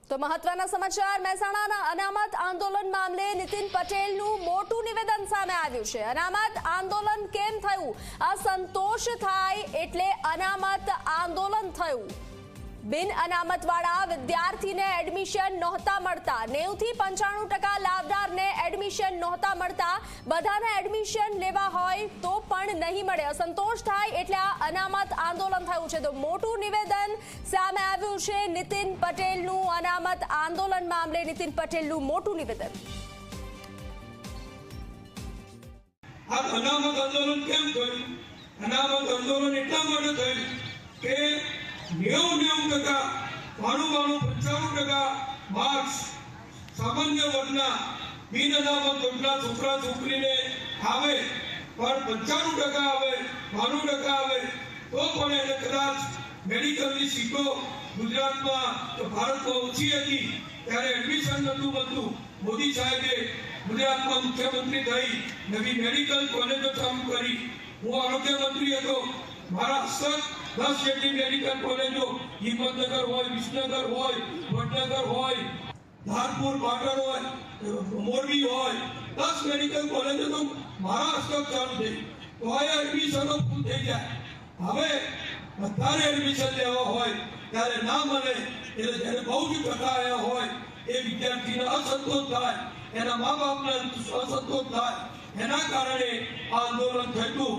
તો મહત્વના સમાચાર મહેસાણાના અનામત આંદોલન મામલે નીતિન પટેલનું મોટું નિવેદન સામે આવ્યું છે। અનામત આંદોલન કેમ થયું? અસંતોષ થાય એટલે અનામત આંદોલન થયું। બિન અનામતવાળા વિદ્યાર્થીને એડમિશન નહોતા મળતા। 90 થી 95% લાભદારને એડમિશન નહોતા મળતા। બધાને એડમિશન લેવા હોય તો પણ નહીં મળે। અસંતોષ થાય એટલે આ અનામત આંદોલન થયું છે। તો મોટું નિવેદન સામે આવ્યું છે નીતિન પટેલનું અનામત આંદોલન મામલે નીતિન પટેલનું મોટું નિવેદન। આ અનામત આંદોલન કેમ થયું? અનામત આંદોલન એટલા માટે થયું કે 90% 95% માર્ક્સ સામાન્ય વર્ગના બિન અનામત વર્ગના છોકરા છોકરીને આવે પણ 95% આવે 92% આવે તો પણ એને કદાચ મેડિકલની સીટો ગુજરાતમાં તો ભારતમાં ઓછી હતી ત્યારે એડમિશન નહોતું મળતું। મોદી સાહેબે ગુજરાતમાં મુખ્યમંત્રી થઈ નવી મેડિકલ કોલેજો ચાલુ કરી। હું આરોગ્ય મંત્રી હતો, મારા હસ્તક 10 જેટલી મેડિકલ કોલેજો હિંમતનગર હોય, વિસનગર હોય, વડનગર હોય, ધારપુર પાટણ હોય, મોરબી હોય, 10 મેડિકલ કોલેજો તો મારા હસ્તક ચાલુ થઈ। તો આ એડમિશનો ફૂલ થઈ જાય। હવે બધાને એડમિશન લેવા હોય ત્યારે ના મળે એટલે જ્યારે બહુ જ ટકા આવ્યા હોય એ વિદ્યાર્થીને અસંતોષ થાય, એના મા બાપને અસંતોષ થાય, એના કારણે આ આંદોલન થયું।